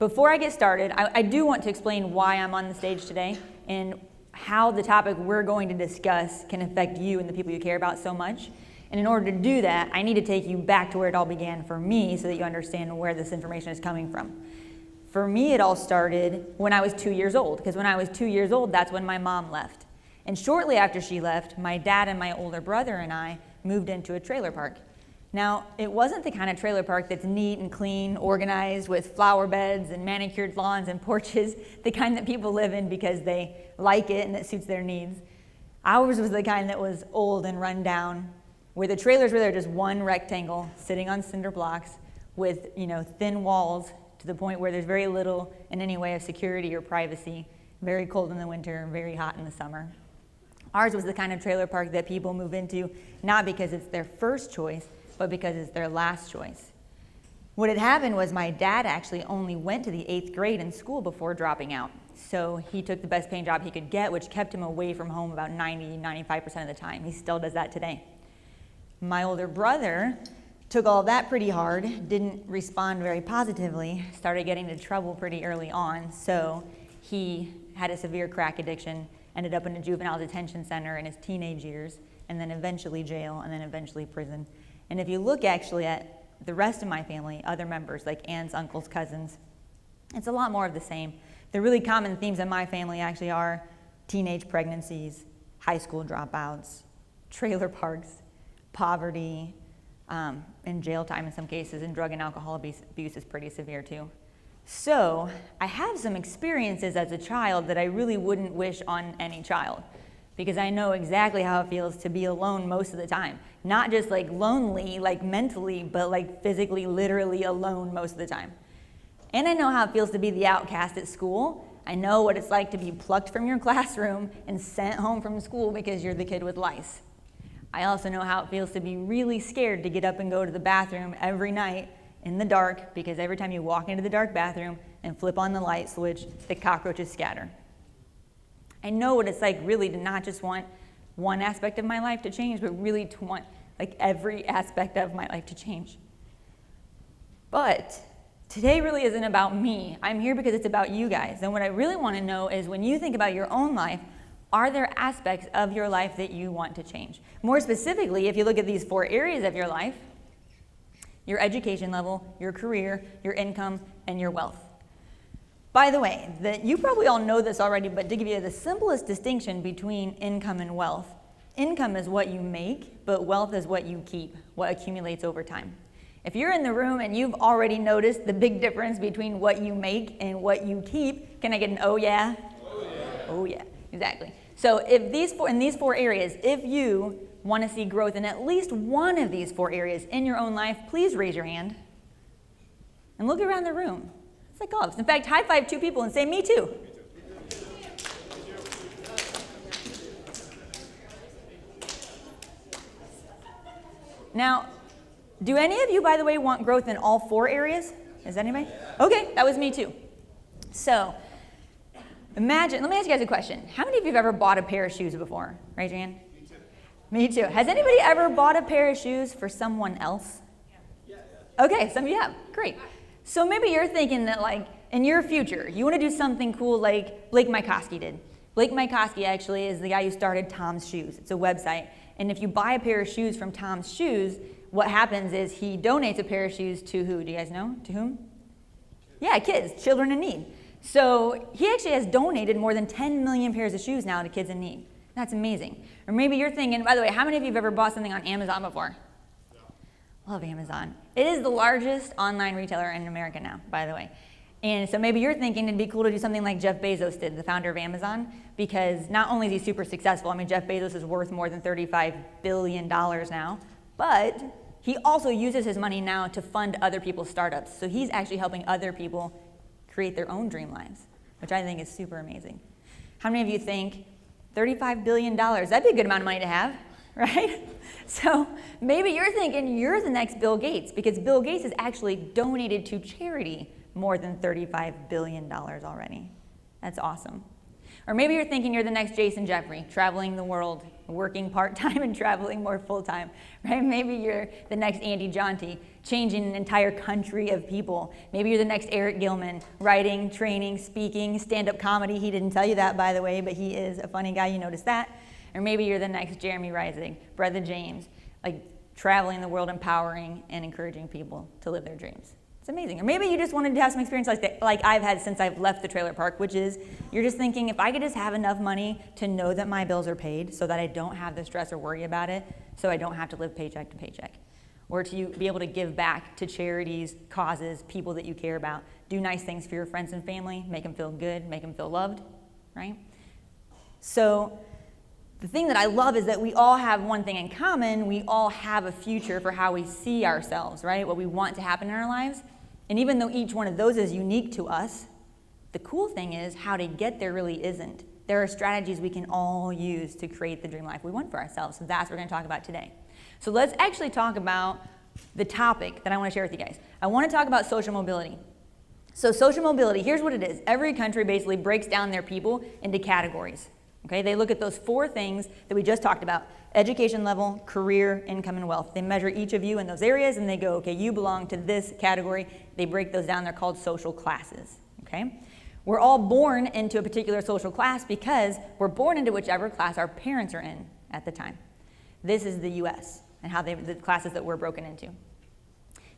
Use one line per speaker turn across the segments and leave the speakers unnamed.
before I get started, I do want to explain why I'm on the stage today and how the topic we're going to discuss can affect you and the people you care about so much. And in order to do that, I need to take you back to where it all began for me so that you understand where this information is coming from. For me, it all started when I was 2 years old, because when I was 2 years old, that's when my mom left. And shortly after she left, my dad and my older brother and I moved into a trailer park. Now, it wasn't the kind of trailer park that's neat and clean, organized with flower beds and manicured lawns and porches, the kind that people live in because they like it and it suits their needs. Ours was the kind that was old and run down, where the trailers were there just one rectangle sitting on cinder blocks with, thin walls to the point where there's very little in any way of security or privacy, very cold in the winter, very hot in the summer. Ours was the kind of trailer park that people move into not because it's their first choice, but because it's their last choice. What had happened was my dad actually only went to the 8th grade in school before dropping out. So he took the best paying job he could get, which kept him away from home about 95% of the time. He still does that today. My older brother took all of that pretty hard, didn't respond very positively, started getting into trouble pretty early on, so he had a severe crack addiction, ended up in a juvenile detention center in his teenage years, and then eventually jail, and then eventually prison. And if you look actually at the rest of my family, other members like aunts, uncles, cousins, it's a lot more of the same. The really common themes in my family actually are teenage pregnancies, high school dropouts, trailer parks, poverty, and jail time in some cases, and drug and alcohol abuse is pretty severe too. So I have some experiences as a child that I really wouldn't wish on any child, because I know exactly how it feels to be alone most of the time. Not just like lonely, like mentally, but like physically, literally alone most of the time. And I know how it feels to be the outcast at school. I know what it's like to be plucked from your classroom and sent home from school because you're the kid with lice. I also know how it feels to be really scared to get up and go to the bathroom every night in the dark, because every time you walk into the dark bathroom and flip on the light switch, the cockroaches scatter. I know what it's like really to not just want one aspect of my life to change, but really to want like every aspect of my life to change. But today really isn't about me. I'm here because it's about you guys. And what I really want to know is, when you think about your own life, are there aspects of your life that you want to change? More specifically, if you look at these 4 areas of your life: your education level, your career, your income, and your wealth. By the way, you probably all know this already, but to give you the simplest distinction between income and wealth, income is what you make, but wealth is what you keep, what accumulates over time. If you're in the room and you've already noticed the big difference between what you make and what you keep, can I get an oh yeah? Oh yeah. Oh yeah, exactly. So in these 4 areas, if you want to see growth in at least one of these 4 areas in your own life, please raise your hand and look around the room. It's like golf. In fact, high five 2 people and say, me too. Now, do any of you, by the way, want growth in all 4 areas? Is that anybody? Okay, that was me too. So let me ask you guys a question. How many of you have ever bought a pair of shoes before? Raise your hand. Me too. Has anybody ever bought a pair of shoes for someone else? Yeah. Okay, some of you have. Great. So maybe you're thinking that, like, in your future, you want to do something cool like Blake Mycoskie did. Blake Mycoskie actually is the guy who started Tom's Shoes. It's a website. And if you buy a pair of shoes from Tom's Shoes, what happens is he donates a pair of shoes to who? Do you guys know? To whom? Yeah, kids, children in need. So he actually has donated more than 10 million pairs of shoes now to kids in need. That's amazing. Or maybe you're thinking, by the way, how many of you have ever bought something on Amazon before? No. Love Amazon. It is the largest online retailer in America now, by the way. And so maybe you're thinking it'd be cool to do something like Jeff Bezos did, the founder of Amazon, because not only is he super successful, I mean, Jeff Bezos is worth more than $35 billion now, but he also uses his money now to fund other people's startups. So he's actually helping other people create their own dream lives, which I think is super amazing. How many of you think $35 billion, that'd be a good amount of money to have, right? So maybe you're thinking you're the next Bill Gates, because Bill Gates has actually donated to charity more than $35 billion already. That's awesome. Or maybe you're thinking you're the next Jason Jeffrey, traveling the world, working part-time and traveling more full-time, right? Maybe you're the next Andy Jonte, changing an entire country of people. Maybe you're the next Eric Gilman, writing, training, speaking, stand-up comedy. He didn't tell you that, by the way, but he is a funny guy, you noticed that. Or maybe you're the next Jeremy Rising, Brother James, like traveling the world, empowering and encouraging people to live their dreams. It's amazing. Or maybe you just wanted to have some experience like that, like I've had since I've left the trailer park, which is you're just thinking, if I could just have enough money to know that my bills are paid so that I don't have the stress or worry about it, so I don't have to live paycheck to paycheck. Or to be able to give back to charities, causes, people that you care about. Do nice things for your friends and family, make them feel good, make them feel loved, right? So the thing that I love is that we all have one thing in common. We all have a future for how we see ourselves, right? What we want to happen in our lives. And even though each one of those is unique to us, the cool thing is how to get there really isn't. There are strategies we can all use to create the dream life we want for ourselves. So that's what we're going to talk about today. So let's actually talk about the topic that I want to share with you guys. I want to talk about social mobility. So social mobility, here's what it is. Every country basically breaks down their people into categories. Okay, they look at those 4 things that we just talked about: education level, career, income, and wealth. They measure each of you in those areas and they go, okay, you belong to this category. They break those down. They're called social classes. Okay, we're all born into a particular social class because we're born into whichever class our parents are in at the time. This is the US and how the classes that we're broken into.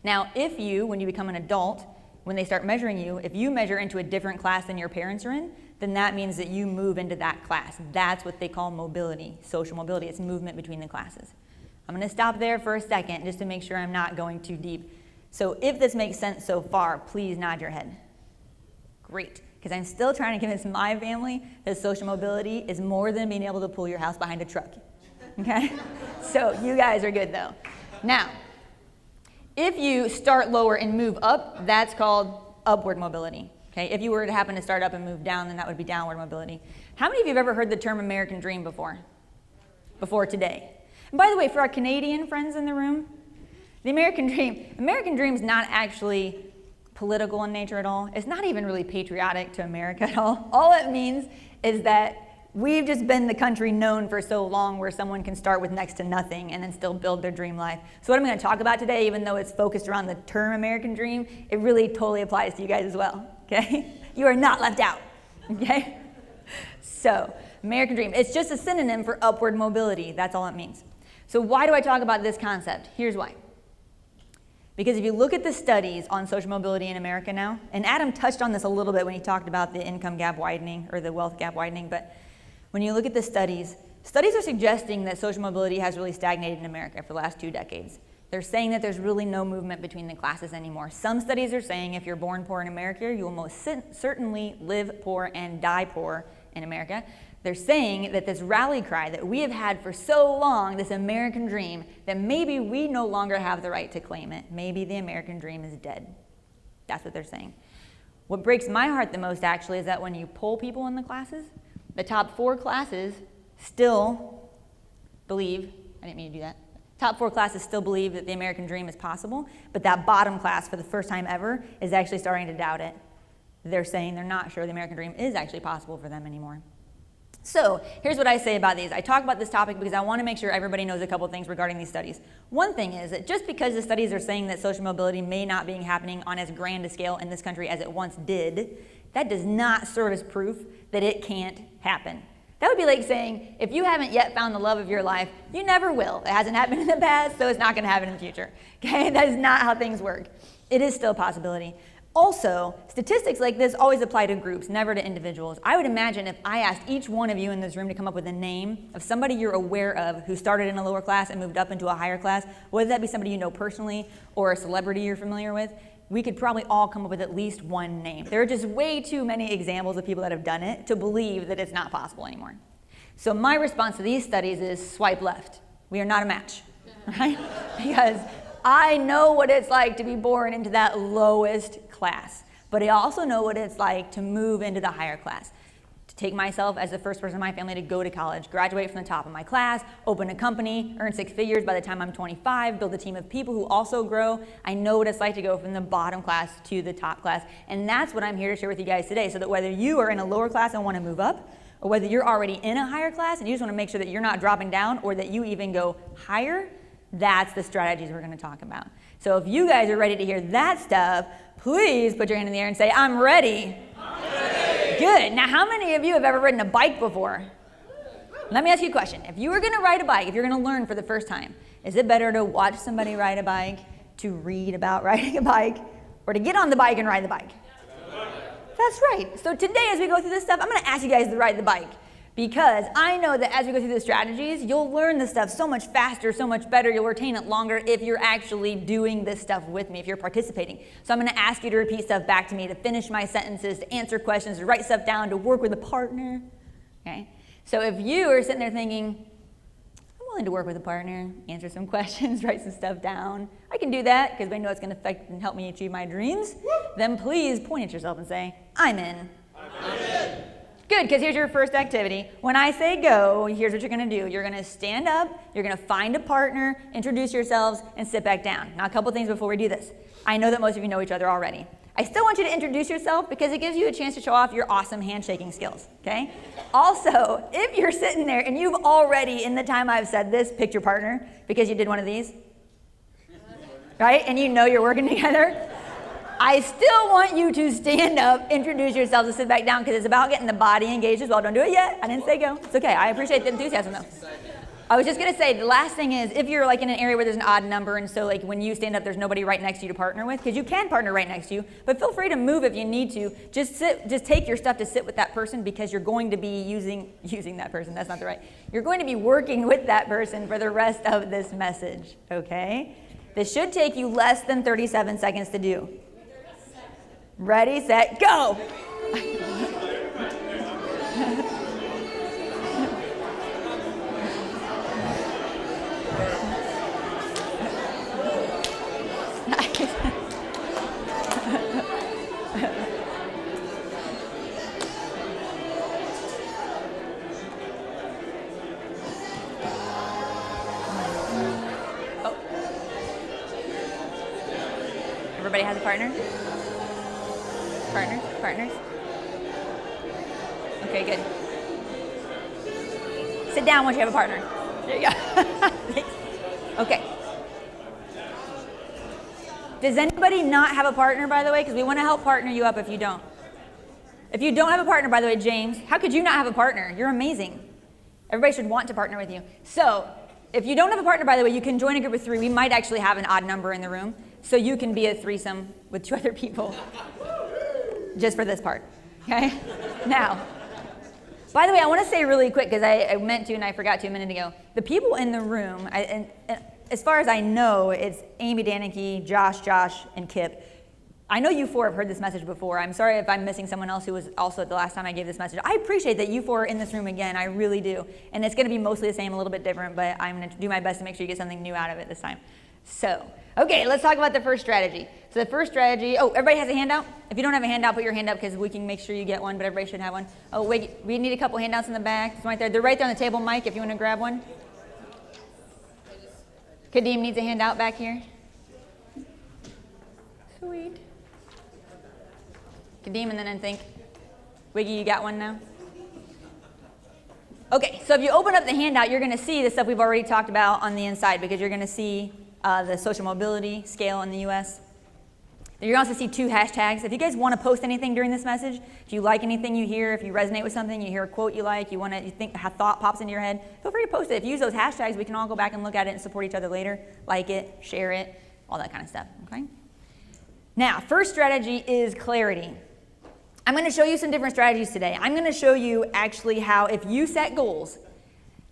Now, if you, when you become an adult, when they start measuring you, if you measure into a different class than your parents are in, then that means that you move into that class. That's what they call mobility, social mobility. It's movement between the classes. I'm going to stop there for a second just to make sure I'm not going too deep. So if this makes sense so far, please nod your head. Great, because I'm still trying to convince my family that social mobility is more than being able to pull your house behind a truck. Okay? So you guys are good though. Now, if you start lower and move up, that's called upward mobility. Okay? If you were to happen to start up and move down, then that would be downward mobility. How many of you have ever heard the term American dream before? Before today. And by the way, for our Canadian friends in the room, the American dream is not actually political in nature at all. It's not even really patriotic to America at all. All it means is that we've just been the country known for so long where someone can start with next to nothing and then still build their dream life. So what I'm going to talk about today, even though it's focused around the term American dream, it really totally applies to you guys as well, okay? You are not left out, okay? So, American dream, it's just a synonym for upward mobility. That's all it means. So why do I talk about this concept? Here's why. Because if you look at the studies on social mobility in America now, and Adam touched on this a little bit when he talked about the income gap widening or the wealth gap widening, but when you look at the studies are suggesting that social mobility has really stagnated in America for the last 2 decades. They're saying that there's really no movement between the classes anymore. Some studies are saying if you're born poor in America, you will most certainly live poor and die poor in America. They're saying that this rally cry that we have had for so long, this American dream, that maybe we no longer have the right to claim it. Maybe the American dream is dead. That's what they're saying. What breaks my heart the most, actually, is that when you poll people in the classes, the top 4 classes still believe, I didn't mean to do that, top 4 classes still believe that the American dream is possible, but that bottom class, for the first time ever, is actually starting to doubt it. They're saying they're not sure the American dream is actually possible for them anymore. So here's what I say about these. I talk about this topic because I want to make sure everybody knows a couple things regarding these studies. One thing is that just because the studies are saying that social mobility may not be happening on as grand a scale in this country as it once did, that does not serve as proof that it can't happen. That would be like saying, if you haven't yet found the love of your life, you never will. It hasn't happened in the past, so it's not going to happen in the future. Okay? That is not how things work. It is still a possibility. Also, statistics like this always apply to groups, never to individuals. I would imagine if I asked each one of you in this room to come up with a name of somebody you're aware of who started in a lower class and moved up into a higher class, whether that be somebody you know personally or a celebrity you're familiar with, we could probably all come up with at least one name. There are just way too many examples of people that have done it to believe that it's not possible anymore. So my response to these studies is swipe left. We are not a match, right? Because I know what it's like to be born into that lowest class, but I also know what it's like to move into the higher class. To take myself as the first person in my family to go to college, graduate from the top of my class, open a company, earn 6 figures by the time I'm 25, build a team of people who also grow. I know what it's like to go from the bottom class to the top class, and that's what I'm here to share with you guys today, so that whether you are in a lower class and want to move up, or whether you're already in a higher class and you just want to make sure that you're not dropping down or that you even go higher, that's the strategies we're going to talk about. So if you guys are ready to hear that stuff, please put your hand in the air and say, I'm ready.
I'm ready.
Good. Now, how many of you have ever ridden a bike before? Let me ask you a question. If you were going to ride a bike, if you're going to learn for the first time, is it better to watch somebody ride a bike, to read about riding a bike, or to get on the bike and ride the bike? That's right. So today, as we go through this stuff, I'm going to ask you guys to ride the bike, because I know that as we go through the strategies, you'll learn this stuff so much faster, so much better. You'll retain it longer if you're actually doing this stuff with me, if you're participating. So I'm going to ask you to repeat stuff back to me, to finish my sentences, to answer questions, to write stuff down, to work with a partner. Okay? So if you are sitting there thinking, I'm willing to work with a partner, answer some questions, write some stuff down, I can do that because I know it's going to affect and help me achieve my dreams, then please point at yourself and say, I'm in.
I'm in.
Good, because here's your first activity. When I say go, here's what you're going to do. You're going to stand up, you're going to find a partner, introduce yourselves, and sit back down. Now, a couple things before we do this. I know that most of you know each other already. I still want you to introduce yourself because it gives you a chance to show off your awesome handshaking skills, okay? Also, if you're sitting there and you've already, in the time I've said this, picked your partner because you did one of these, right? And you know you're working together, I still want you to stand up, introduce yourselves, and sit back down because it's about getting the body engaged as well. Don't do it yet. I didn't say go. It's okay. I appreciate the enthusiasm, though. I was just going to say, the last thing is, if you're like in an area where there's an odd number, and so like when you stand up, there's nobody right next to you to partner with, because you can partner right next to you, but feel free to move if you need to. Just take your stuff to sit with that person because you're going to be using that person. That's not the right. You're going to be working with that person for the rest of this message, okay? This should take you less than 37 seconds to do. Ready, set, go! Oh. Everybody has a partner? Partners? Okay, good. Sit down once you have a partner. There you go. Okay. Does anybody not have a partner, by the way? Because we want to help partner you up if you don't. If you don't have a partner, by the way, James, how could you not have a partner? You're amazing. Everybody should want to partner with you. So, if you don't have a partner, by the way, you can join a group of 3. We might actually have an odd number in the room, so you can be a threesome with 2 other people. Just for this part, okay? Now, by the way, I want to say really quick, because I meant to and I forgot to a minute ago, the people in the room, and as far as I know, it's Amy, Danicki, Josh, and Kip. I know you 4 have heard this message before. I'm sorry if I'm missing someone else who was also at the last time I gave this message. I appreciate that you 4 are in this room again. I really do. And it's going to be mostly the same, a little bit different, but I'm going to do my best to make sure you get something new out of it this time. So, okay, let's talk about the first strategy. So the first strategy, everybody has a handout? If you don't have a handout, put your hand up because we can make sure you get one, but everybody should have one. Oh, wait, we need a couple handouts in the back. It's right there. They're right there on the table, Mike, if you want to grab one. Kadeem needs a handout back here. Sweet. Kadeem, and then I think, Wiggy, you got one now? Okay, so if you open up the handout, you're going to see the stuff we've already talked about on the inside because you're going to see the social mobility scale in the U.S. You're going to also see 2 hashtags. If you guys want to post anything during this message, if you like anything you hear, if you resonate with something, you hear a quote you like, you think a thought pops into your head, feel free to post it. If you use those hashtags, we can all go back and look at it and support each other later, like it, share it, all that kind of stuff, okay? Now, first strategy is clarity. I'm going to show you some different strategies today. I'm going to show you actually how, if you set goals,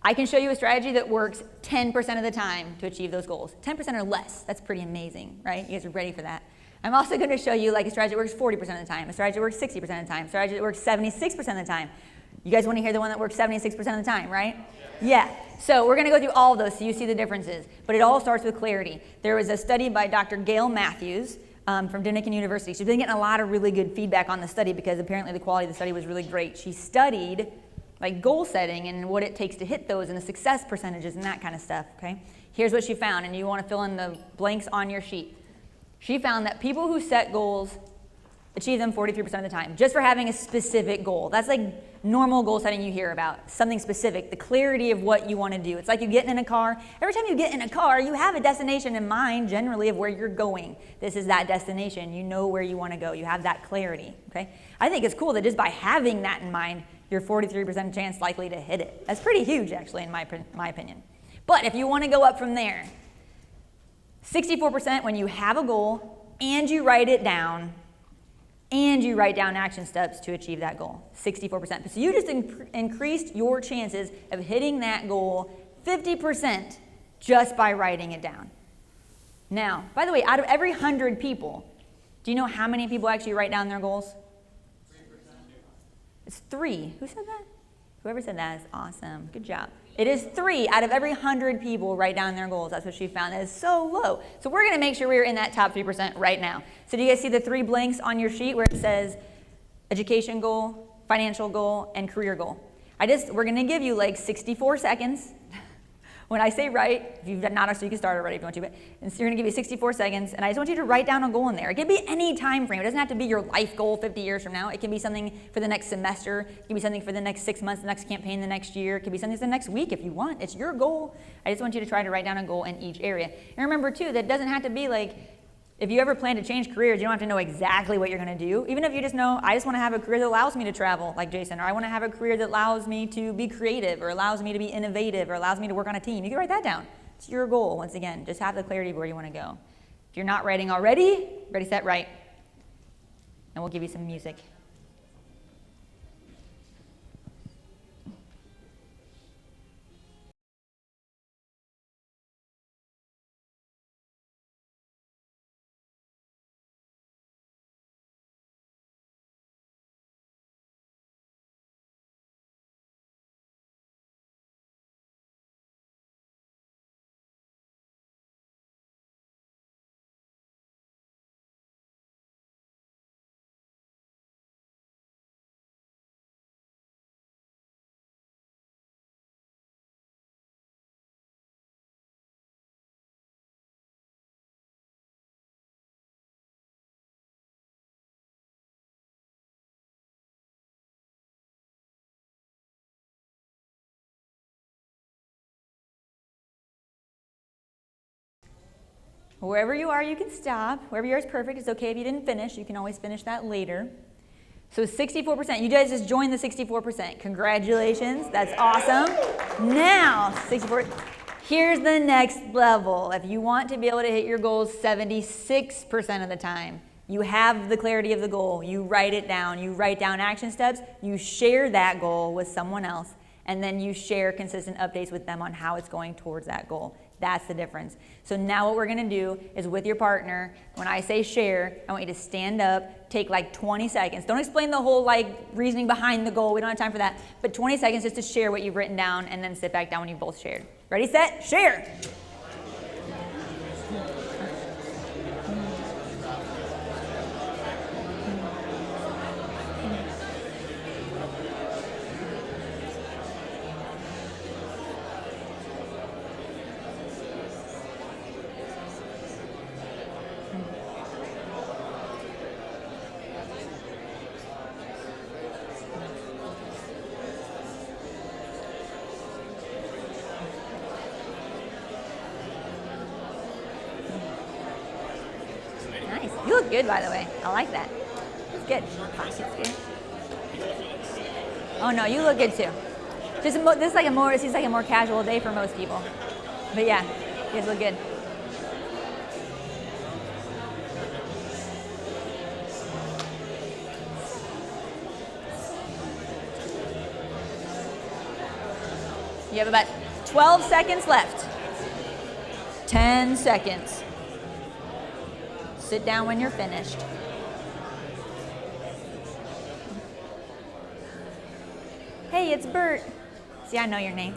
I can show you a strategy that works 10% of the time to achieve those goals. 10% or less. That's pretty amazing, right? You guys are ready for that. I'm also going to show you like a strategy that works 40% of the time, a strategy that works 60% of the time, a strategy that works 76% of the time. You guys want to hear the one that works 76% of the time, right? Yeah. So we're going to go through all of those so you see the differences. But it all starts with clarity. There was a study by Dr. Gail Matthews from Duncan University. She's been getting a lot of really good feedback on the study because apparently the quality of the study was really great. She studied like goal setting and what it takes to hit those and the success percentages and that kind of stuff, okay? Here's what she found, and you want to fill in the blanks on your sheet. She found that people who set goals achieve them 43% of the time, just for having a specific goal. That's like normal goal setting you hear about, something specific, the clarity of what you want to do. It's like you getting in a car. Every time you get in a car, you have a destination in mind, generally, of where you're going. This is that destination. You know where you want to go. You have that clarity, okay? I think it's cool that just by having that in mind, you're 43% chance likely to hit it. That's pretty huge, actually, in my opinion. But if you want to go up from there, 64% when you have a goal and you write it down, and you write down action steps to achieve that goal, 64%. So you just increased your chances of hitting that goal 50% just by writing it down. Now, by the way, out of every 100 people, do you know how many people actually write down their goals?
3%.
It's 3. Who said that? Whoever said that is awesome. Good job. It is 3 out of every 100 people write down their goals. That's what she found. That is so low. So we're going to make sure we're in that top 3% right now. So do you guys see the 3 blanks on your sheet where it says education goal, financial goal, and career goal? We're going to give you like 64 seconds. When I say write, if you've not, so you can start already if you want to, but you're going to give you 64 seconds, and I just want you to write down a goal in there. It can be any time frame. It doesn't have to be your life goal 50 years from now. It can be something for the next semester. It can be something for the next 6 months, the next campaign, the next year. It can be something for the next week if you want. It's your goal. I just want you to try to write down a goal in each area. And remember, too, that doesn't have to be like, if you ever plan to change careers, you don't have to know exactly what you're going to do. Even if you just know, I just want to have a career that allows me to travel, like Jason, or I want to have a career that allows me to be creative, or allows me to be innovative, or allows me to work on a team. You can write that down. It's your goal, once again. Just have the clarity of where you want to go. If you're not writing already, ready, set, write. And we'll give you some music. Wherever you are, you can stop. Wherever you are is perfect. It's okay if you didn't finish. You can always finish that later. So 64%. You guys just joined the 64%. Congratulations. That's awesome. Now, 64. Here's the next level. If you want to be able to hit your goals 76% of the time, you have the clarity of the goal. You write it down. You write down action steps. You share that goal with someone else. And then you share consistent updates with them on how it's going towards that goal. That's the difference. So now what we're going to do is with your partner, when I say share, I want you to stand up, take like 20 seconds. Don't explain the whole like reasoning behind the goal. We don't have time for that. But 20 seconds just to share what you've written down, and then sit back down when you've both shared. Ready, set, share. You look good, by the way. I like that. It's good. Classy, it's good. Oh no, you look good too. This is like seems like a more casual day for most people. But yeah, you guys look good. You have about 12 seconds left. 10 seconds. Sit down when you're finished. Hey, it's Bert. See, I know your name.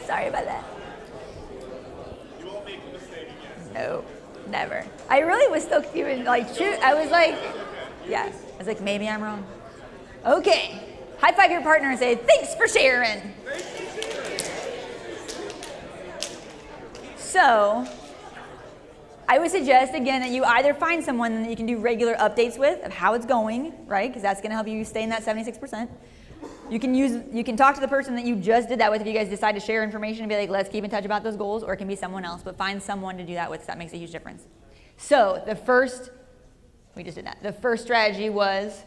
Sorry about that.
You won't make a mistake again.
No, never. I really was still even like, shoot. I was like, yeah. I was like, maybe I'm wrong. Okay. High five your partner and say, thanks for sharing. So, I would suggest, again, that you either find someone that you can do regular updates with of how it's going, right? Because that's going to help you stay in that 76%. You can talk to the person that you just did that with if you guys decide to share information and be like, let's keep in touch about those goals, or it can be someone else, but find someone to do that with, because that makes a huge difference. So we just did that. The first strategy was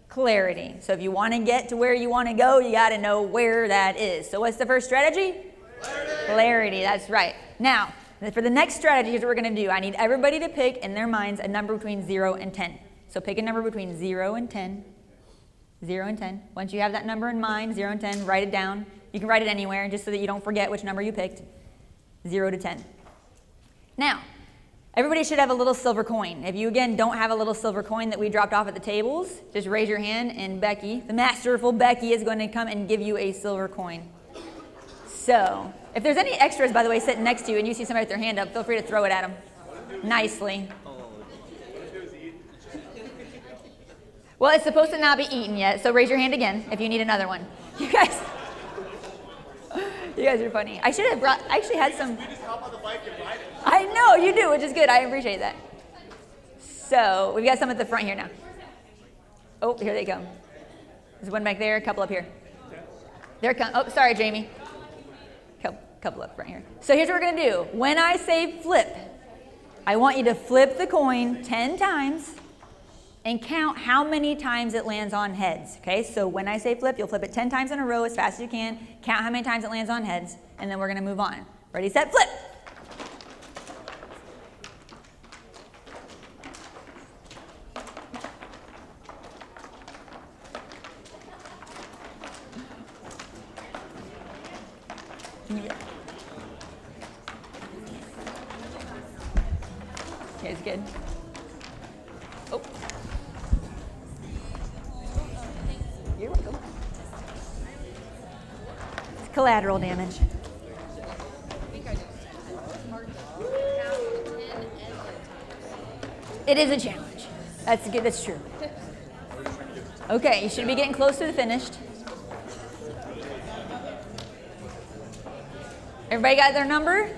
clarity. So if you want to get to where you want to go, you got to know where that is. So what's the first strategy? Clarity, that's right. Now, for the next strategy, here's what we're going to do. I need everybody to pick in their minds a number between 0 and 10. So pick a number between 0 and 10. 0 and 10. Once you have that number in mind, 0 and 10, write it down. You can write it anywhere just so that you don't forget which number you picked. 0 to 10. Now, everybody should have a little silver coin. If you, again, don't have a little silver coin that we dropped off at the tables, just raise your hand, and Becky, the masterful Becky, is going to come and give you a silver coin. So, if there's any extras, by the way, sitting next to you and you see somebody with their hand up, feel free to throw it at them nicely. Well, it's supposed to not be eaten yet, so raise your hand again if you need another one. You guys are funny. I should have I actually had some.
We just hop on the bike and ride it.
I know, you do, which is good. I appreciate that. So, we've got some at the front here now. Oh, here they come. There's one back there, a couple up here. There come. Oh, sorry, Jamie. Couple up front here. So here's what we're going to do. When I say flip, I want you to flip the coin 10 times and count how many times it lands on heads. Okay, so when I say flip, you'll flip it 10 times in a row as fast as you can. Count how many times it lands on heads, and then we're going to move on. Ready, set, flip. Yeah. It's good. Oh. You're welcome. It's collateral damage. It is a challenge. That's good. That's true. Okay, you should be getting close to the finished. Everybody got their number?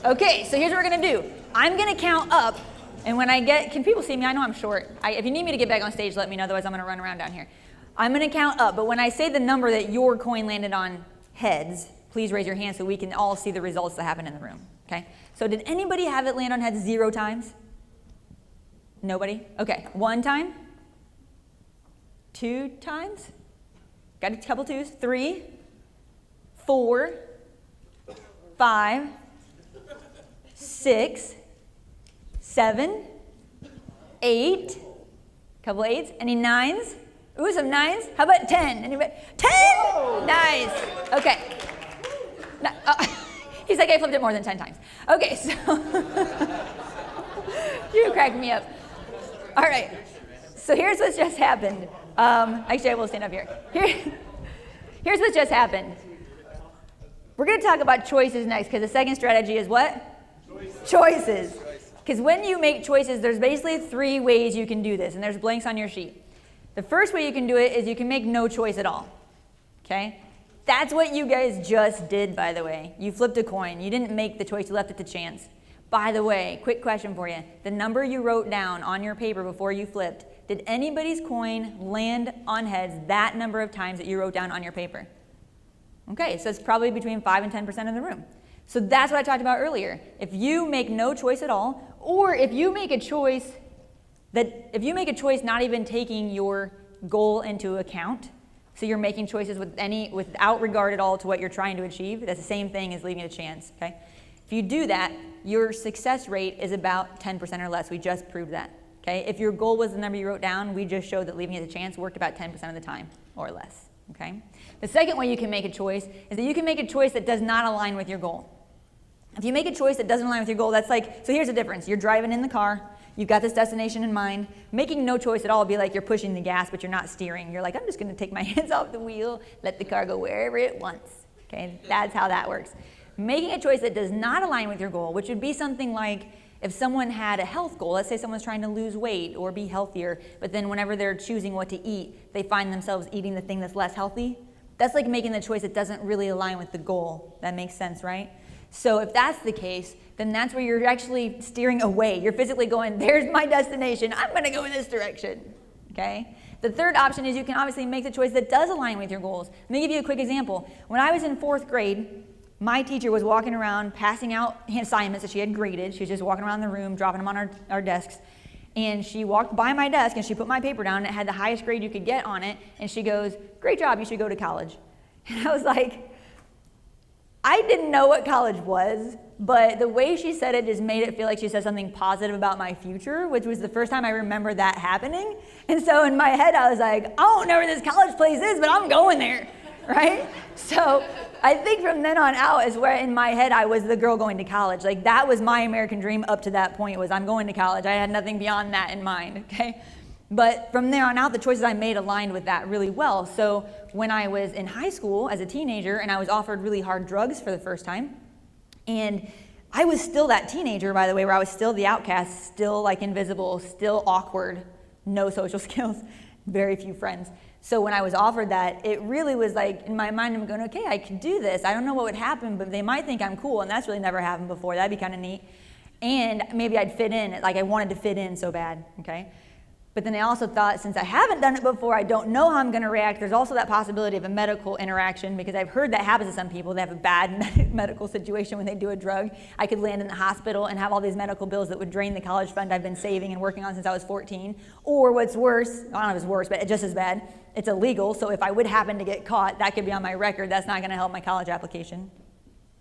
Okay, so here's what we're going to do. I'm going to count up, and when I get, can people see me? I know I'm short. If you need me to get back on stage, let me know, otherwise I'm going to run around down here. I'm going to count up, but when I say the number that your coin landed on heads, please raise your hand so we can all see the results that happen in the room, okay? So did anybody have it land on heads 0 times? Nobody? Okay, 1 time? 2 times? Got a couple 2s? 3, 4, 5, 6, 7, 8, couple 8s. Any 9s? Ooh, some 9s. How about 10? Anybody? 10? Whoa. Nice. Okay. He's like, I flipped it more than 10 times. Okay, so you cracked me up. All right. So here's what's just happened. Actually, I will stand up here. Here's what's just happened. We're going to talk about choices next, because the second strategy is what? Choices. Because when you make choices, there's basically 3 ways you can do this, and there's blanks on your sheet. The first way you can do it is you can make no choice at all, okay? That's what you guys just did, by the way. You flipped a coin. You didn't make the choice. You left it to chance. By the way, quick question for you. The number you wrote down on your paper before you flipped, did anybody's coin land on heads that number of times that you wrote down on your paper? Okay, so it's probably between 5 and 10% of the room. So that's what I talked about earlier. If you make no choice at all, or if you make a choice not even taking your goal into account, so you're making choices without regard at all to what you're trying to achieve, that's the same thing as leaving it a chance, okay? If you do that, your success rate is about 10% or less. We just proved that, okay? If your goal was the number you wrote down, we just showed that leaving it a chance worked about 10% of the time or less, okay? The second way you can make a choice is that you can make a choice that does not align with your goal. If you make a choice that doesn't align with your goal, that's like, so here's the difference. You're driving in the car. You've got this destination in mind. Making no choice at all would be like you're pushing the gas, but you're not steering. You're like, I'm just going to take my hands off the wheel, let the car go wherever it wants. Okay, that's how that works. Making a choice that does not align with your goal, which would be something like if someone had a health goal, let's say someone's trying to lose weight or be healthier, but then whenever they're choosing what to eat, they find themselves eating the thing that's less healthy. That's like making the choice that doesn't really align with the goal. That makes sense, right? So if that's the case, then that's where you're actually steering away. You're physically going, there's my destination, I'm gonna go in this direction, okay? The third option is you can obviously make the choice that does align with your goals. Let me give you a quick example. When I was in 4th grade, my teacher was walking around passing out assignments that she had graded. She was just walking around the room, dropping them on our desks. And she walked by my desk and she put my paper down and it had the highest grade you could get on it. And she goes, great job, you should go to college. And I was like, I didn't know what college was, but the way she said it just made it feel like she said something positive about my future, which was the first time I remember that happening. And so in my head, I was like, I don't know where this college place is, but I'm going there, right? So I think from then on out is where in my head I was the girl going to college. Like that was my American dream up to that point was I'm going to college. I had nothing beyond that in mind, okay? But from there on out, the choices I made aligned with that really well. So when I was in high school as a teenager and I was offered really hard drugs for the first time, and I was still that teenager, by the way, where I was still the outcast, still like invisible, still awkward, no social skills, very few friends. So when I was offered that, it really was like, in my mind, I'm going, okay, I can do this. I don't know what would happen, but they might think I'm cool, and that's really never happened before. That'd be kind of neat. And maybe I'd fit in, like I wanted to fit in so bad, okay? But then I also thought, since I haven't done it before, I don't know how I'm going to react. There's also that possibility of a medical interaction because I've heard that happens to some people. They have a bad medical situation when they do a drug. I could land in the hospital and have all these medical bills that would drain the college fund I've been saving and working on since I was 14. Or what's worse, I don't know if it's worse, but just as bad, it's illegal. So if I would happen to get caught, that could be on my record. That's not going to help my college application,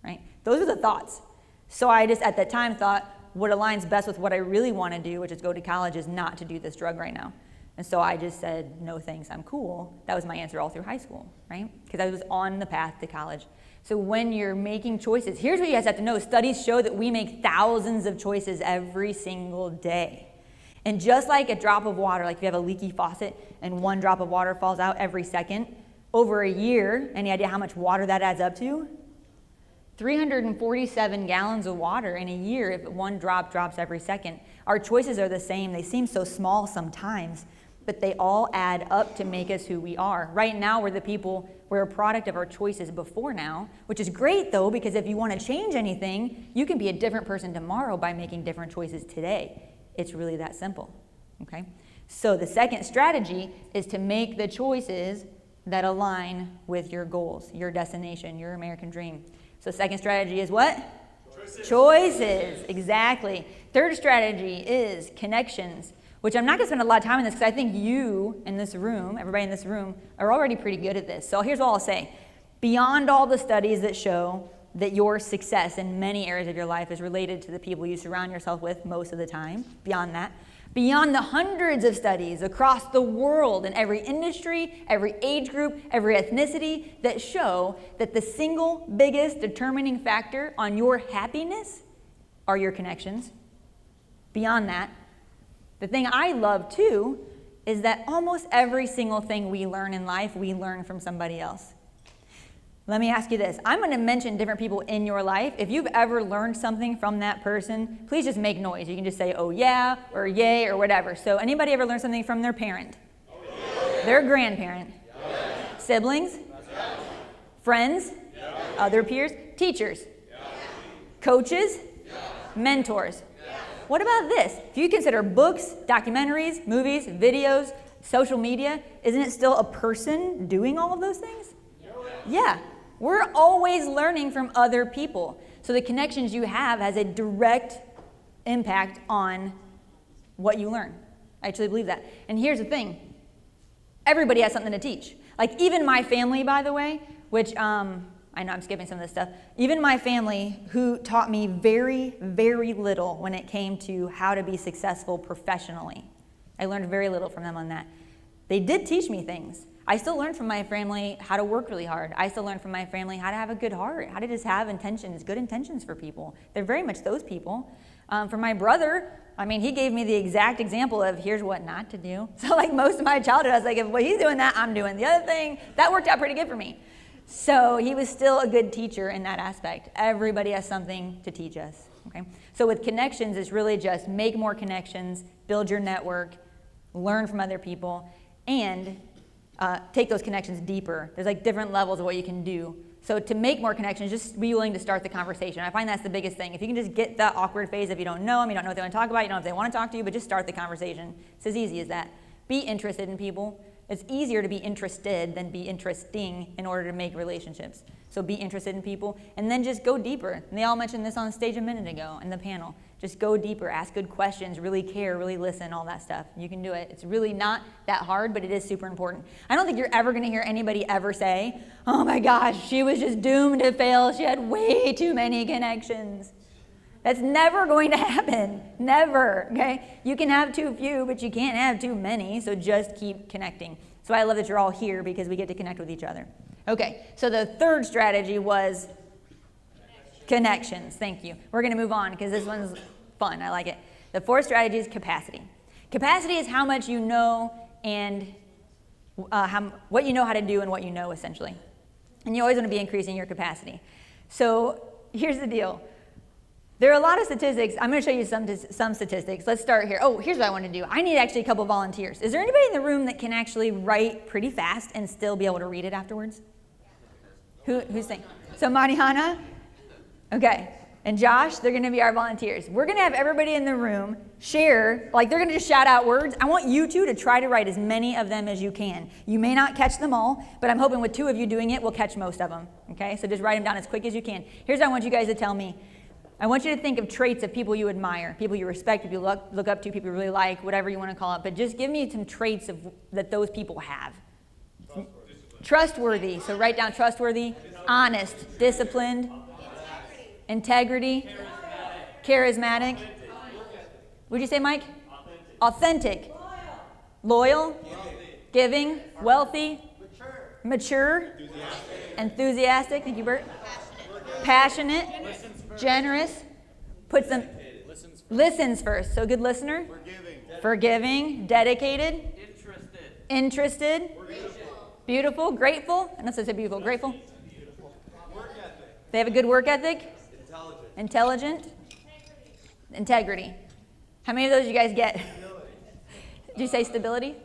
right? Those are the thoughts. So I just at that time thought, what aligns best with what I really want to do, which is go to college, is not to do this drug right now. And so I just said, no thanks, I'm cool. That was my answer all through high school, right? Because I was on the path to college. So when you're making choices, here's what you guys have to know. Studies show that we make thousands of choices every single day. And just like a drop of water, like if you have a leaky faucet and one drop of water falls out every second, over a year, any idea how much water that adds up to? 347 gallons of water in a year if one drop drops every second. Our choices are the same. They seem so small sometimes, but they all add up to make us who we are. Right now, we're a product of our choices before now, which is great though, because if you want to change anything, you can be a different person tomorrow by making different choices today. It's really that simple, okay? So the second strategy is to make the choices that align with your goals, your destination, your American dream. So second strategy is what? Choices, exactly. Third strategy is connections, which I'm not going to spend a lot of time on this because I think you in this room, everybody in this room, are already pretty good at this. So here's all I'll say. Beyond all the studies that show that your success in many areas of your life is related to the people you surround yourself with most of the time, beyond that, beyond the hundreds of studies across the world in every industry, every age group, every ethnicity that show that the single biggest determining factor on your happiness are your connections. Beyond that, the thing I love too is that almost every single thing we learn in life, we learn from somebody else. Let me ask you this. I'm going to mention different people in your life. If you've ever learned something from that person, please just make noise. You can just say, oh yeah, or yay, or whatever. So anybody ever learn something from their parent? Oh, yeah. Their grandparent? Yeah. Siblings? Yeah. Friends? Yeah. Other peers? Teachers? Yeah. Coaches? Yeah. Mentors? Yeah. What about this? If you consider books, documentaries, movies, videos, social media, isn't it still a person doing all of those things? Yeah. We're always learning from other people. So the connections you have has a direct impact on what you learn. I actually believe that. And here's the thing. Everybody has something to teach. Like even my family, by the way, which I know I'm skipping some of this stuff. Even my family who taught me very, very little when it came to how to be successful professionally. I learned very little from them on that. They did teach me things. I still learn from my family how to work really hard. I still learn from my family how to have a good heart, how to just have intentions, good intentions for people. They're very much those people. For my brother, I mean, he gave me the exact example of here's what not to do. So like most of my childhood, I was like, if well, he's doing that, I'm doing the other thing. That worked out pretty good for me. So he was still a good teacher in that aspect. Everybody has something to teach us, okay? So with connections, it's really just make more connections, build your network, learn from other people, and take those connections deeper. There's like different levels of what you can do. So to make more connections, just be willing to start the conversation. I find that's the biggest thing. If you can just get that awkward phase if you don't know them, you don't know what they want to talk about, you don't know if they want to talk to you, but just start the conversation. It's as easy as that. Be interested in people. It's easier to be interested than be interesting in order to make relationships. So be interested in people, and then just go deeper. And they all mentioned this on stage a minute ago in the panel. Just go deeper, ask good questions, really care, really listen, all that stuff. You can do it. It's really not that hard, but it is super important. I don't think you're ever going to hear anybody ever say, oh my gosh, she was just doomed to fail. She had way too many connections. That's never going to happen. Never, okay? You can have too few, but you can't have too many, so just keep connecting. So I love that you're all here because we get to connect with each other. Okay, so the third strategy was connections. Thank you. We're going to move on because this one's fun. I like it. The fourth strategy is capacity. Capacity is how much you know and what you know how to do and what you know, essentially. And you always want to be increasing your capacity. So here's the deal. There are a lot of statistics. I'm going to show you some statistics. Let's start here. Oh, here's what I want to do. I need actually a couple volunteers. Is there anybody in the room that can actually write pretty fast and still be able to read it afterwards? Who's saying? So Mariana? Okay. And Josh, they're going to be our volunteers. We're going to have everybody in the room share, like they're going to just shout out words. I want you two to try to write as many of them as you can. You may not catch them all, but I'm hoping with two of you doing it, we'll catch most of them. Okay? So just write them down as quick as you can. Here's what I want you guys to tell me. I want you to think of traits of people you admire, people you respect, people you look up to, people you really like, whatever you want to call it. But just give me some traits that those people have. Trustworthy. So write down trustworthy, honest, disciplined, integrity, charismatic. What'd you say, Mike? Authentic. Loyal. Giving. Wealthy. Mature. Enthusiastic. Thank you, Bert. Passionate. Generous. Listens first. So good listener. Forgiving. Dedicated. Interested. Beautiful. Grateful. I know I said beautiful. Grateful. They have a good work ethic. Intelligent. Integrity. How many of those you guys get? Did you say stability?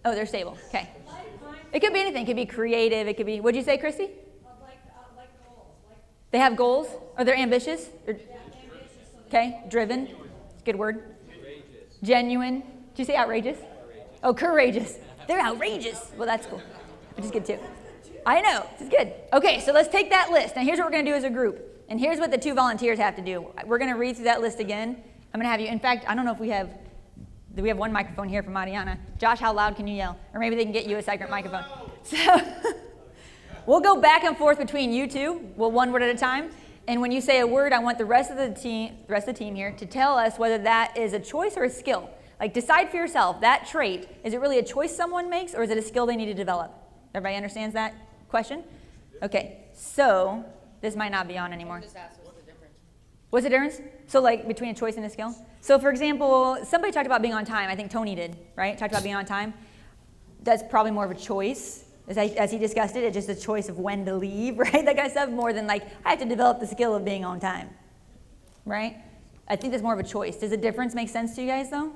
Oh, they're stable. Okay. It could be anything. It could be creative. It could be, what'd you say, Christy? They have goals? Are they ambitious? Okay. Driven. Good word. Genuine. Did you say outrageous? Oh, courageous. They're outrageous. Well, that's cool. Which is good too. I know. This is good. Okay, so let's take that list. Now here's what we're going to do as a group. And here's what the two volunteers have to do. We're going to read through that list again. I'm going to have you, in fact, I don't know if we have one microphone here for Mariana. Josh, how loud can you yell? Or maybe they can get you a second microphone. So we'll go back and forth between you two. We'll one word at a time. And when you say a word, I want the rest of the team here to tell us whether that is a choice or a skill. Like decide for yourself, that trait, is it really a choice someone makes or is it a skill they need to develop? Everybody understands that question? Okay, so this might not be on anymore.
Just ask what's the difference.
What's the difference? So like between a choice and a skill? So for example, somebody talked about being on time. I think Tony did, right? Talked about being on time. That's probably more of a choice. As he discussed it, it's just a choice of when to leave, right? That kind of stuff, more than like, I have to develop the skill of being on time, right? I think that's more of a choice. Does the difference make sense to you guys though?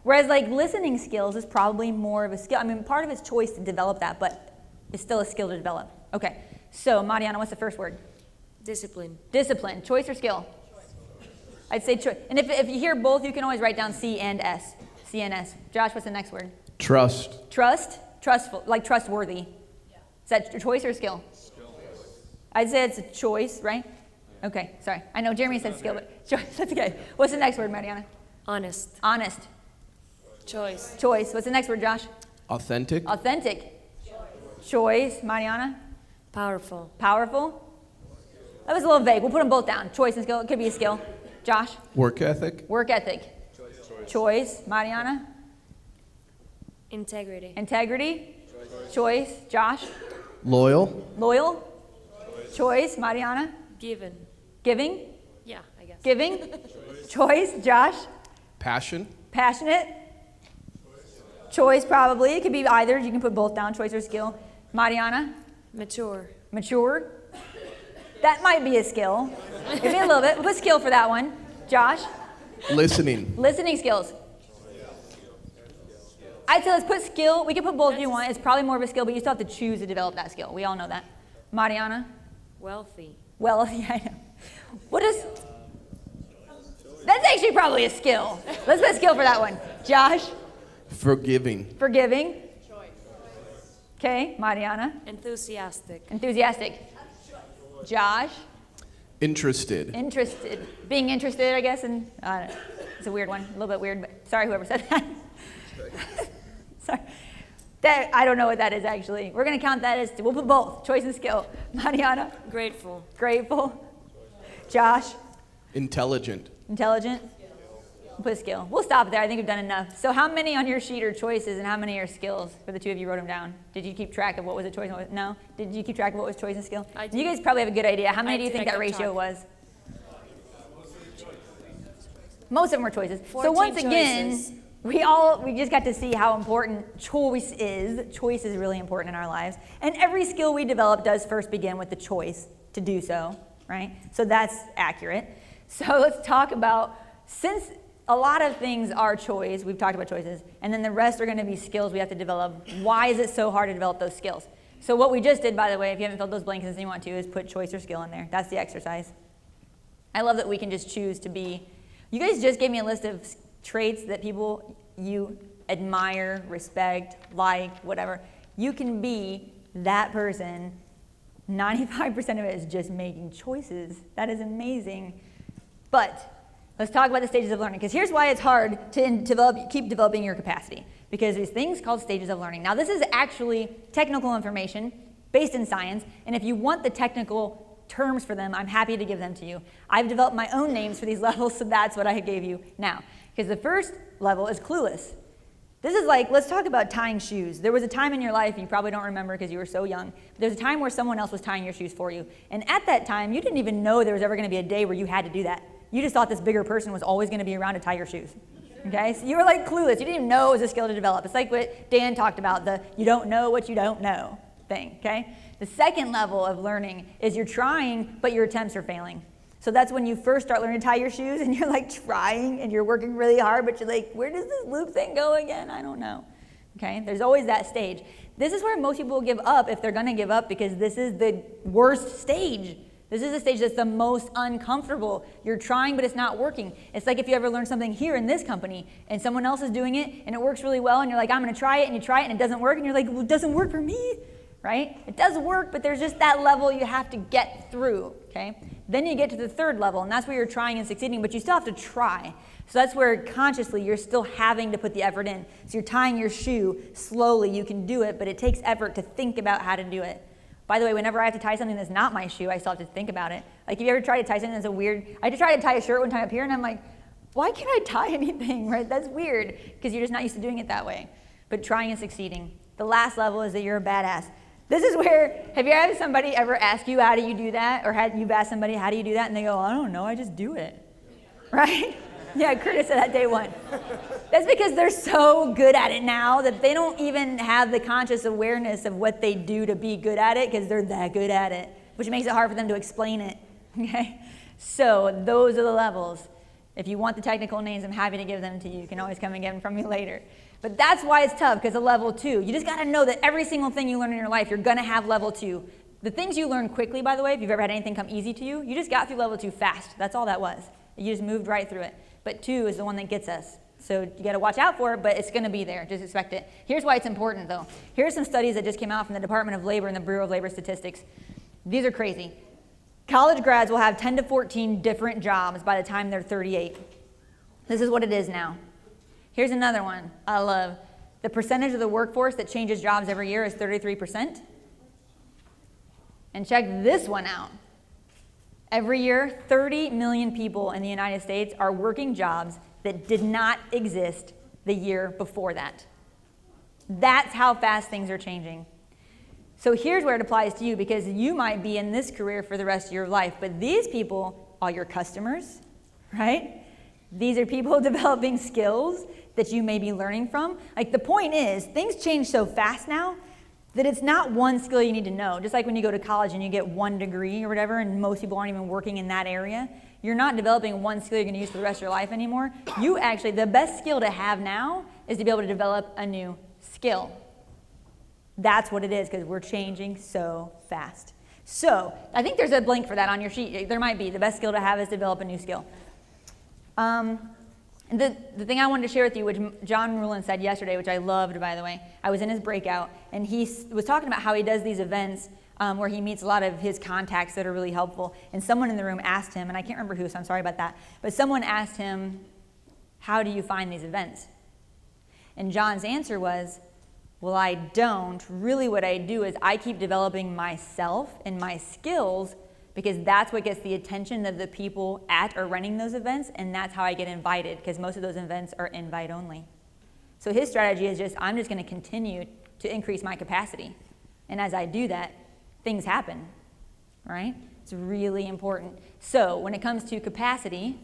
Whereas like listening skills is probably more of a skill. I mean, part of it's choice to develop that, but it's still a skill to develop. Okay, so Mariana, what's the first word?
Discipline.
Discipline. Choice or skill? I'd say choice. And if you hear both, you can always write down C and S. C and S. Josh, what's the next word?
Trust.
Trust? Trustful, like trustworthy. Yeah. Is that a choice or skill? Skill. I'd say it's a choice, right? Okay, sorry. I know Jeremy said skill, but choice, that's okay. What's the next word, Mariana?
Honest.
Honest.
Choice.
Choice. What's the next word, Josh?
Authentic.
Authentic. Choice. Mariana?
Powerful.
Powerful. That was a little vague. We'll put them both down. Choice and skill. It could be a skill. Josh?
Work ethic.
Work ethic. Choice. Mariana?
Integrity.
Integrity. Choice. Josh?
Loyal.
Loyal. Choice. Mariana?
Given.
Giving.
Yeah, I guess.
Giving. Choice. Josh?
Passion.
Passionate. Choice probably. It could be either. You can put both down, choice or skill. Mariana?
Mature.
Mature. That might be a skill. Maybe a little bit. We'll put skill for that one. Josh?
Listening.
Listening skills. I'd say let's put skill. We can put both if you want. It's probably more of a skill, but you still have to choose to develop that skill. We all know that. Mariana?
Wealthy.
Well, yeah, I know. What is... That's actually probably a skill. Let's put skill for that one. Josh?
Forgiving.
Forgiving. Okay, Mariana?
Enthusiastic.
Enthusiastic. Josh?
Interested.
Interested. Being interested, I guess, and it's a weird one, a little bit weird, but sorry whoever said that. Sorry. That, I don't know what that is actually. We're going to count that as, we'll put both, choice and skill. Mariana?
Grateful.
Grateful. Josh?
Intelligent.
Intelligent. We'll put skill. We'll stop there. I think we've done enough. So how many on your sheet are choices and how many are skills? For the two of you wrote them down. Did you keep track of what was a choice and what was, no? Did you keep track of what was choice and skill?
I did.
You guys probably have a good idea. How many
I
do you
did.
think
I
that
kept
ratio
track.
was? Most of them were choices. So
14
once again,
choices.
we just got to see how important choice is. Choice is really important in our lives. And every skill we develop does first begin with the choice to do so, right? So that's accurate. So let's talk about, since a lot of things are choice, we've talked about choices, and then the rest are going to be skills we have to develop. Why is it so hard to develop those skills? So what we just did, by the way, if you haven't filled those blanks and you want to, is put choice or skill in there. That's the exercise. I love that we can just choose to be. You guys just gave me a list of traits that people you admire, respect, like, whatever. You can be that person. 95% of it is just making choices. That is amazing. But let's talk about the stages of learning, because here's why it's hard to keep developing your capacity, because there's things called stages of learning. Now, this is actually technical information based in science, and if you want the technical terms for them, I'm happy to give them to you. I've developed my own names for these levels, so that's what I gave you now. Because the first level is clueless. This is like, let's talk about tying shoes. There was a time in your life, and you probably don't remember because you were so young, but there's a time where someone else was tying your shoes for you. And at that time, you didn't even know there was ever going to be a day where you had to do that. You just thought this bigger person was always going to be around to tie your shoes. Okay? So you were like clueless. You didn't even know it was a skill to develop. It's like what Dan talked about, the you don't know what you don't know thing. Okay? The second level of learning is you're trying, but your attempts are failing. So that's when you first start learning to tie your shoes and you're like trying and you're working really hard, but you're like, where does this loop thing go again? I don't know. Okay? There's always that stage. This is where most people give up if they're going to give up, because this is the worst stage. This is the stage that's the most uncomfortable. You're trying, but it's not working. It's like if you ever learn something here in this company and someone else is doing it and it works really well and you're like, I'm going to try it, and you try it and it doesn't work and you're like, well, it doesn't work for me, right? It does work, but there's just that level you have to get through, okay? Then you get to the third level, and that's where you're trying and succeeding, but you still have to try. So that's where consciously you're still having to put the effort in. So you're tying your shoe slowly. You can do it, but it takes effort to think about how to do it. By the way, whenever I have to tie something that's not my shoe, I still have to think about it. Like, if you ever try to tie something that's a weird, I tried to tie a shirt one time up here, and I'm like, why can't I tie anything, right? That's weird, because you're just not used to doing it that way. But trying and succeeding. The last level is that you're a badass. This is where, have you had somebody ever ask you, how do you do that? Or had you asked somebody, how do you do that? And they go, I don't know, I just do it, right? Yeah, Curtis said that day one. That's because they're so good at it now that they don't even have the conscious awareness of what they do to be good at it, because they're that good at it, which makes it hard for them to explain it, okay? So those are the levels. If you want the technical names, I'm happy to give them to you. You can always come and get them from me later. But that's why it's tough, because of level 2. You just got to know that every single thing you learn in your life, you're going to have level 2. The things you learn quickly, by the way, if you've ever had anything come easy to you, you just got through level 2 fast. That's all that was. You just moved right through it. But 2 is the one that gets us. So you got to watch out for it, but it's going to be there. Just expect it. Here's why it's important, though. Here's some studies that just came out from the Department of Labor and the Bureau of Labor Statistics. These are crazy. College grads will have 10 to 14 different jobs by the time they're 38. This is what it is now. Here's another one I love. The percentage of the workforce that changes jobs every year is 33%. And check this one out. Every year, 30 million people in the United States are working jobs that did not exist the year before that. That's how fast things are changing. So here's where it applies to you, because you might be in this career for the rest of your life, but these people are your customers, right? These are people developing skills that you may be learning from. Like, the point is, things change so fast now that it's not one skill you need to know. Just like when you go to college and you get one degree or whatever, and most people aren't even working in that area, you're not developing one skill you're going to use for the rest of your life anymore. You actually, the best skill to have now is to be able to develop a new skill. That's what it is, because we're changing so fast. So I think there's a blank for that on your sheet. There might be. The best skill to have is develop a new skill. The thing I wanted to share with you, which John Rulin said yesterday, which I loved, by the way, I was in his breakout, and he was talking about how he does these events where he meets a lot of his contacts that are really helpful. And someone in the room asked him, and I can't remember who, so I'm sorry about that, but someone asked him, how do you find these events? And John's answer was, well, I don't. Really what I do is I keep developing myself and my skills, because that's what gets the attention of the people at or running those events, and that's how I get invited, because most of those events are invite only. So his strategy is just, I'm just going to continue to increase my capacity. And as I do that, things happen, right? It's really important. So when it comes to capacity,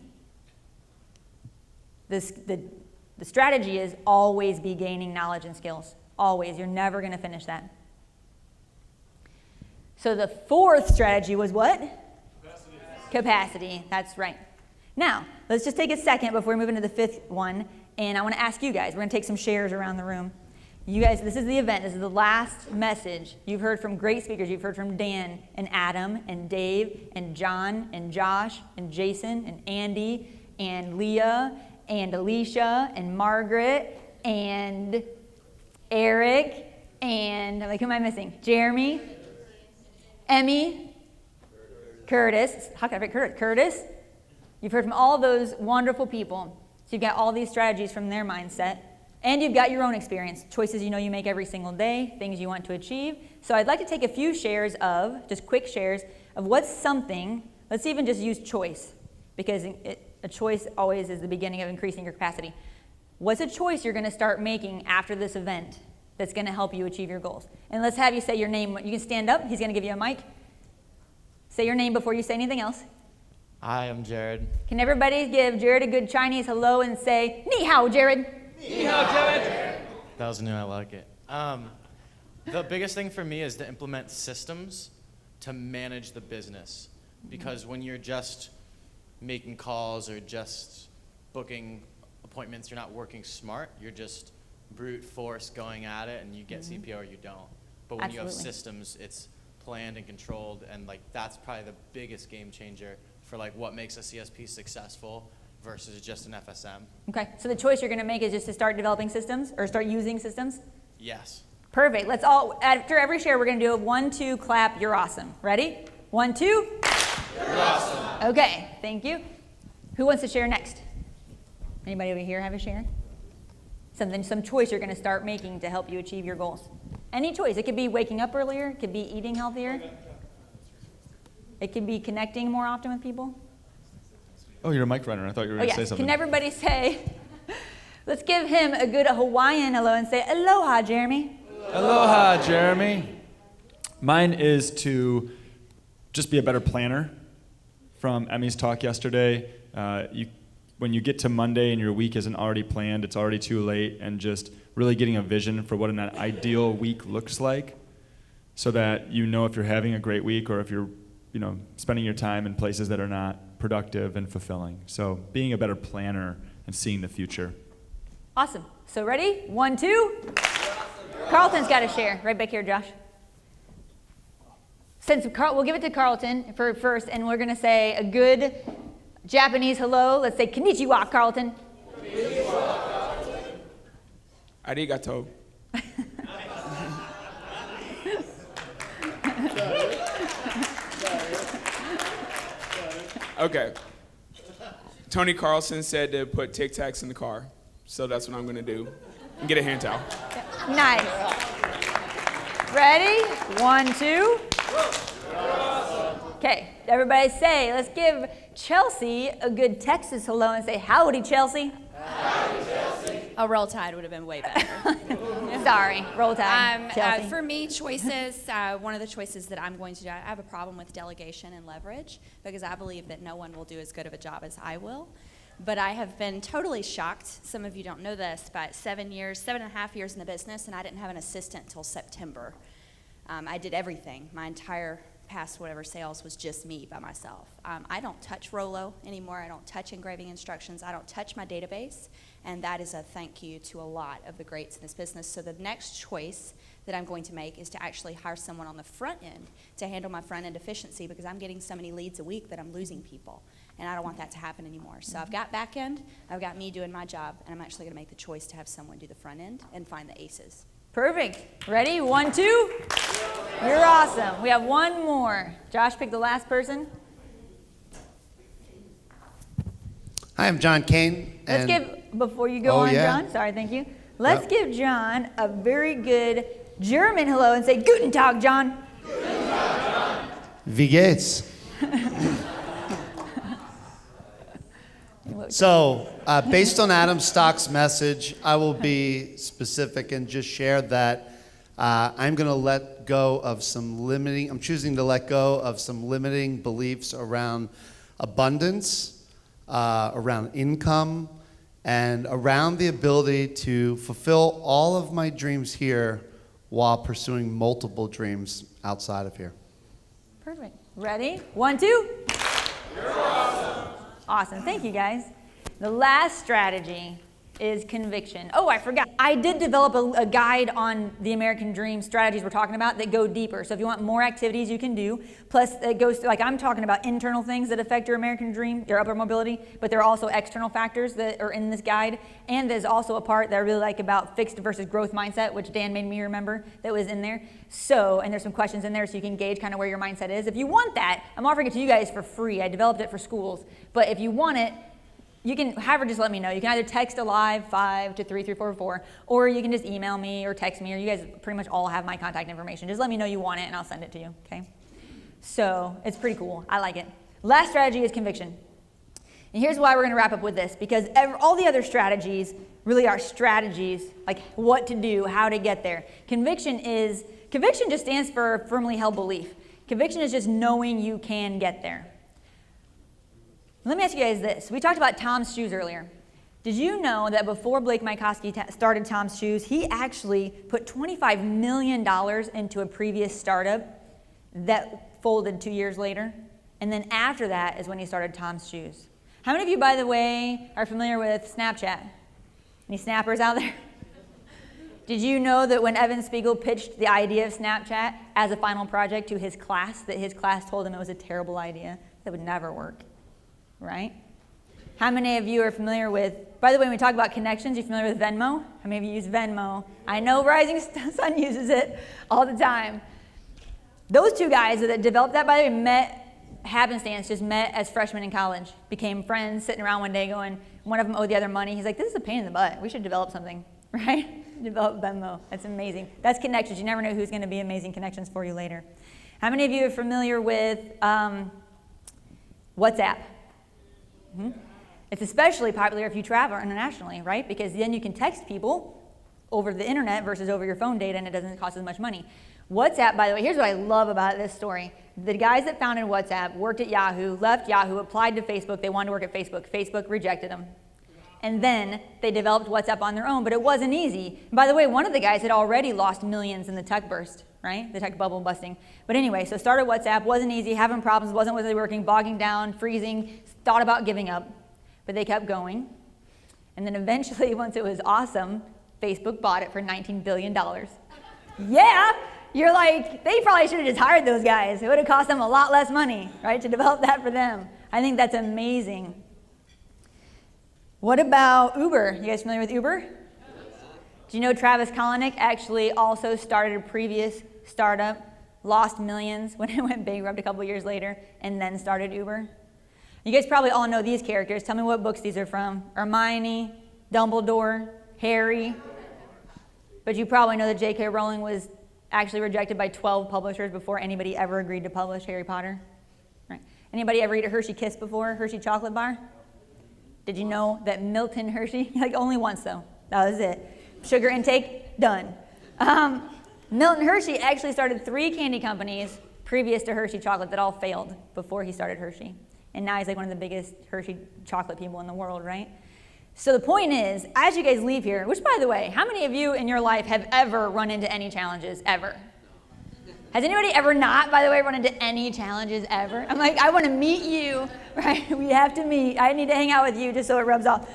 the strategy is always be gaining knowledge and skills. Always. You're never going to finish that. So the fourth strategy was what? Capacity. That's right. Now, let's just take a second before we move into the fifth one, and I want to ask you guys. We're going to take some shares around the room. You guys, this is the event. This is the last message. You've heard from great speakers. You've heard from Dan and Adam and Dave and John and Josh and Jason and Andy and Leah and Alicia and Margaret and Eric and, like, who am I missing? Jeremy, Emmy, Curtis. How can I forget Curtis? You've heard from all those wonderful people. So you've got all these strategies from their mindset. And you've got your own experience, choices you know you make every single day, things you want to achieve. So I'd like to take a few shares of, just quick shares, of what's something, let's even just use choice, because a choice always is the beginning of increasing your capacity. What's a choice you're going to start making after this event that's going to help you achieve your goals? And let's have you say your name. You can stand up. He's going to give you a mic. Say your name before you say anything else.
Hi, I'm Jared.
Can everybody give Jared a good Chinese hello and say, Ni hao, Jared?
Ni hao, Jared. That was new. I like it. The biggest thing for me is to implement systems to manage the business. Because when you're just making calls or just booking appointments, you're not working smart. You're just brute force going at it, and you get CPO or you don't. But when you have systems, it's planned and controlled, and like that's probably the biggest game changer for like what makes a CSP successful versus just an FSM. Okay, so the choice you're going to make is just to start developing systems or start using systems? Yes. Perfect. Let's all, after every share, we're going to do a 1, 2, clap, you're awesome. Ready? 1, 2. You're awesome. Okay, thank you. Who wants to share next? Anybody over here have a share? Some choice you're going to start making to help you achieve your goals. Any choice. It could be waking up earlier. It could be eating healthier. It could be connecting more often with people.
Oh, you're a mic runner. I thought you were going to say something.
Can everybody say, let's give him a good Hawaiian hello and say, aloha, Jeremy.
Aloha, Jeremy. Mine is to just be a better planner. From Emmy's talk yesterday, when you get to Monday and your week isn't already planned, it's already too late, and just really getting a vision for what an ideal week looks like, so that you know if you're having a great week or if you're, spending your time in places that are not productive and fulfilling. So being a better planner and seeing the future.
Awesome. So ready? 1, 2. Carlton's got to share. Right back here, Josh. We'll give it to Carlton for first, and we're going to say a good Japanese hello. Let's say konnichiwa, Carlton. Konnichiwa, Carlton.
Arigato. Okay. Tony Carlson said to put Tic Tacs in the car, so that's what I'm going to do. And get a hand towel.
Nice. Ready? 1, 2. Okay, everybody say, let's give Chelsea a good Texas hello and say, howdy, Chelsea.
Howdy, Chelsea. A Roll Tide would have been way better.
Sorry, Roll Tide. Chelsea.
For me, choices, one of the choices that I'm going to do, I have a problem with delegation and leverage because I believe that no one will do as good of a job as I will. But I have been totally shocked. Some of you don't know this, but 7.5 years in the business, and I didn't have an assistant until September. I did everything. My entire past whatever sales was just me by myself. I don't touch Rolo anymore. I don't touch engraving instructions. I don't touch my database. And that is a thank you to a lot of the greats in this business. So the next choice that I'm going to make is to actually hire someone on the front end to handle my front end efficiency, because I'm getting so many leads a week that I'm losing people. And I don't want that to happen anymore. So I've got back end, I've got me doing my job, and I'm actually gonna make the choice to have someone do the front end and find the aces.
Perfect. Ready? 1, 2. You're awesome. We have one more. Josh, pick the last person.
Hi, I'm John Kane.
Let's give, before you go on,
yeah.
John, sorry, thank you. Let's give John a very good German hello and say, Guten Tag, John.
Wie geht's? So, based on Adam Stock's message, I will be specific and just share that I'm going to let go of I'm choosing to let go of some limiting beliefs around abundance, around income, and around the ability to fulfill all of my dreams here while pursuing multiple dreams outside of here.
Perfect. Ready? 1, 2. You're awesome. Awesome. Thank you, guys. The last strategy is conviction. Oh, I forgot. I did develop a guide on the American Dream strategies we're talking about that go deeper. So if you want more activities you can do, plus it goes to, like I'm talking about internal things that affect your American Dream, your upper mobility, but there are also external factors that are in this guide. And there's also a part that I really like about fixed versus growth mindset, which Dan made me remember that was in there. So, and there's some questions in there so you can gauge kind of where your mindset is. If you want that, I'm offering it to you guys for free. I developed it for schools. But if you want it, you can have her just let me know. You can either text ALIVE 5 to 3344, or you can just email me or text me, or you guys pretty much all have my contact information. Just let me know you want it and I'll send it to you, okay? So it's pretty cool. I like it. Last strategy is conviction. And here's why we're gonna wrap up with this, because all the other strategies really are strategies, like what to do, how to get there. Conviction just stands for firmly held belief. Conviction is just knowing you can get there. Let me ask you guys this. We talked about Tom's Shoes earlier. Did you know that before Blake Mycoskie started Tom's Shoes, he actually put $25 million into a previous startup that folded 2 years later? And then after that is when he started Tom's Shoes. How many of you, by the way, are familiar with Snapchat? Any snappers out there? Did you know that when Evan Spiegel pitched the idea of Snapchat as a final project to his class, that his class told him it was a terrible idea, that would never work? Right? How many of you are familiar with, by the way, when we talk about connections, you familiar with Venmo? How many of you use Venmo? I know Rising Sun uses it all the time. Those two guys that developed that, by the way, just met as freshmen in college, became friends, sitting around one day going, one of them owed the other money. He's like, this is a pain in the butt. We should develop something, right? Develop Venmo. That's amazing. That's connections. You never know who's going to be amazing connections for you later. How many of you are familiar with WhatsApp? It's especially popular if you travel internationally, right? Because then you can text people over the internet versus over your phone data, and it doesn't cost as much money. WhatsApp, by the way, here's what I love about this story. The guys that founded WhatsApp worked at Yahoo, left Yahoo, applied to Facebook. They wanted to work at Facebook. Facebook rejected them. And then they developed WhatsApp on their own, but it wasn't easy. And by the way, one of the guys had already lost millions in the tech burst, right? The tech bubble busting. But anyway, so started WhatsApp, wasn't easy, having problems, wasn't really working, bogging down, freezing, thought about giving up, but they kept going. And then eventually, once it was awesome, Facebook bought it for $19 billion. Yeah, you're like, they probably should have just hired those guys. It would have cost them a lot less money, right, to develop that for them. I think that's amazing. What about Uber? You guys familiar with Uber? Do you know Travis Kalanick actually also started a previous startup, lost millions when it went bankrupt a couple years later, and then started Uber? You guys probably all know these characters. Tell me what books these are from. Hermione, Dumbledore, Harry. But you probably know that J.K. Rowling was actually rejected by 12 publishers before anybody ever agreed to publish Harry Potter. Right. Anybody ever eat a Hershey Kiss before? Hershey chocolate bar? Did you know that Milton Hershey, like only once though, that was it. Sugar intake, done. Milton Hershey actually started 3 candy companies previous to Hershey chocolate that all failed before he started Hershey. And now he's like one of the biggest Hershey chocolate people in the world, right? So the point is, as you guys leave here, which by the way, how many of you in your life have ever run into any challenges, ever? Has anybody ever not, by the way, run into any challenges ever? I'm like, I want to meet you, right? We have to meet. I need to hang out with you just so it rubs off.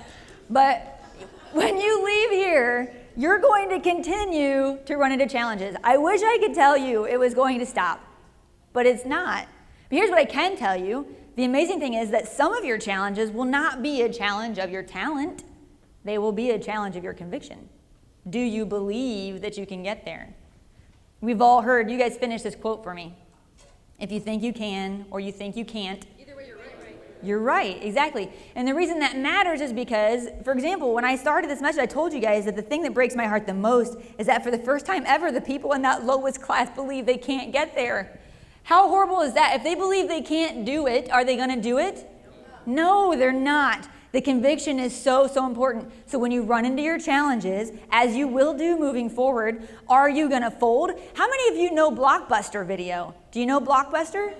But when you leave here, you're going to continue to run into challenges. I wish I could tell you it was going to stop, but it's not. But here's what I can tell you. The amazing thing is that some of your challenges will not be a challenge of your talent. They will be a challenge of your conviction. Do you believe that you can get there? We've all heard, you guys finish this quote for me. If you think you can or you think you can't, either way you're right, exactly. And the reason that matters is because, for example, when I started this message, I told you guys that the thing that breaks my heart the most is that for the first time ever, the people in that lowest class believe they can't get there. How horrible is that? If they believe they can't do it, are they going to do it? No, they're not. The conviction is so, so important. So when you run into your challenges, as you will do moving forward, are you going to fold? How many of you know Blockbuster video? Do you know Blockbuster?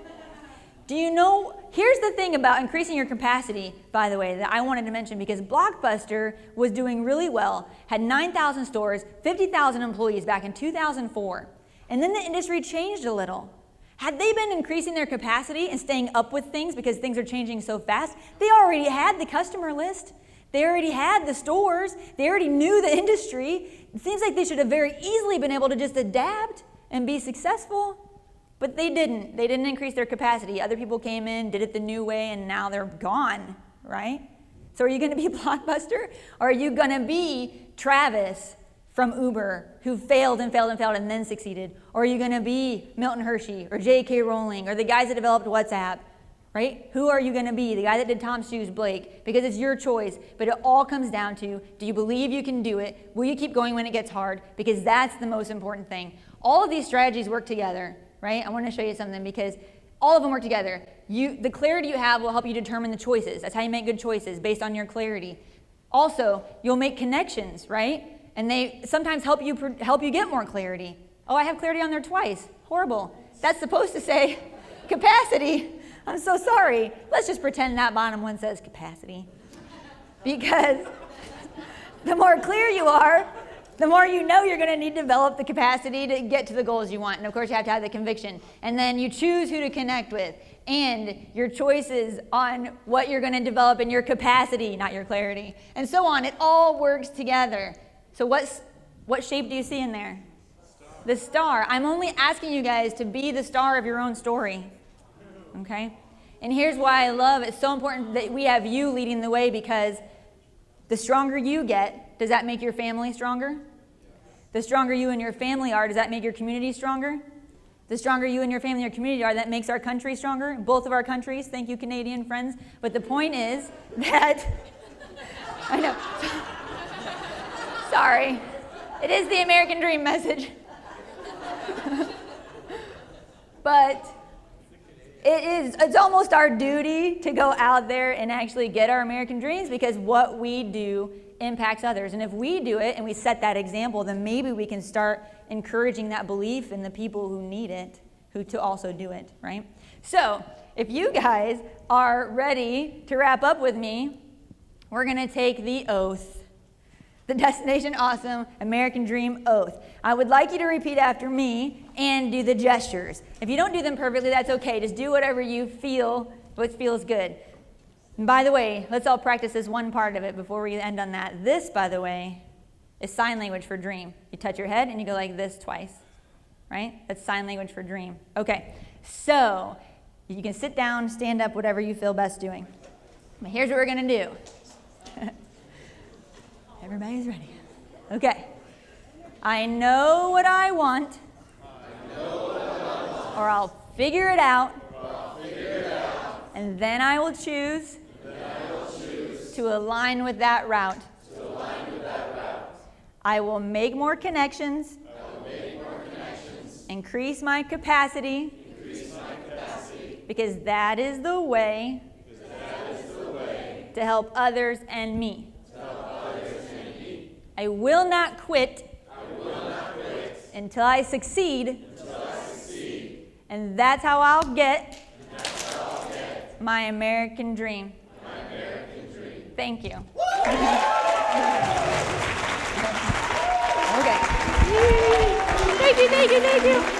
Do you know? Here's the thing about increasing your capacity, by the way, that I wanted to mention, because Blockbuster was doing really well, had 9,000 stores, 50,000 employees back in 2004. And then the industry changed a little. Had they been increasing their capacity and staying up with things because things are changing so fast, they already had the customer list. They already had the stores. They already knew the industry. It seems like they should have very easily been able to just adapt and be successful, but they didn't. They didn't increase their capacity. Other people came in, did it the new way, and now they're gone, right? So are you going to be Blockbuster? Or are you going to be Travis from Uber, who failed and failed and failed and then succeeded? Or are you going to be Milton Hershey or J.K. Rowling or the guys that developed WhatsApp, right? Who are you going to be? The guy that did Tom's Shoes, Blake? Because it's your choice, but it all comes down to, do you believe you can do it? Will you keep going when it gets hard? Because that's the most important thing. All of these strategies work together, right? I want to show you something because all of them work together. The clarity you have will help you determine the choices. That's how you make good choices, based on your clarity. Also, you'll make connections, right? And they sometimes help you get more clarity. Oh, I have clarity on there twice. Horrible. That's supposed to say capacity. I'm so sorry. Let's just pretend that bottom one says capacity. Because the more clear you are, the more you know you're going to need to develop the capacity to get to the goals you want. And of course, you have to have the conviction. And then you choose who to connect with. And your choices on what you're going to develop in your capacity, not your clarity. And so on. It all works together. So what shape do you see in there? The star. I'm only asking you guys to be the star of your own story. Okay? And here's why I love it's so important that we have you leading the way, because the stronger you get, does that make your family stronger? The stronger you and your family are, does that make your community stronger? The stronger you and your family and your community are, that makes our country stronger. Both of our countries. Thank you, Canadian friends. But the point is that I know. Sorry. It is the American dream message. But it's almost our duty to go out there and actually get our American dreams, because what we do impacts others. And if we do it and we set that example, then maybe we can start encouraging that belief in the people who need it, who to also do it, right? So if you guys are ready to wrap up with me, we're going to take the oath. The Destination Awesome American Dream Oath. I would like you to repeat after me and do the gestures. If you don't do them perfectly, that's okay. Just do whatever you feel, what feels good. And by the way, let's all practice this one part of it before we end on that. This, by the way, is sign language for dream. You touch your head and you go like this twice, right? That's sign language for dream. Okay, so you can sit down, stand up, whatever you feel best doing. But here's what we're going to do. Everybody's ready. Okay. I know what I want. Or I'll figure it out. And then I will choose to align with that route. I will make more connections. Increase my capacity. Because that is the way to help others and me. I will not quit until I succeed. And that's how I'll get my American dream. Thank you. Okay. Thank you.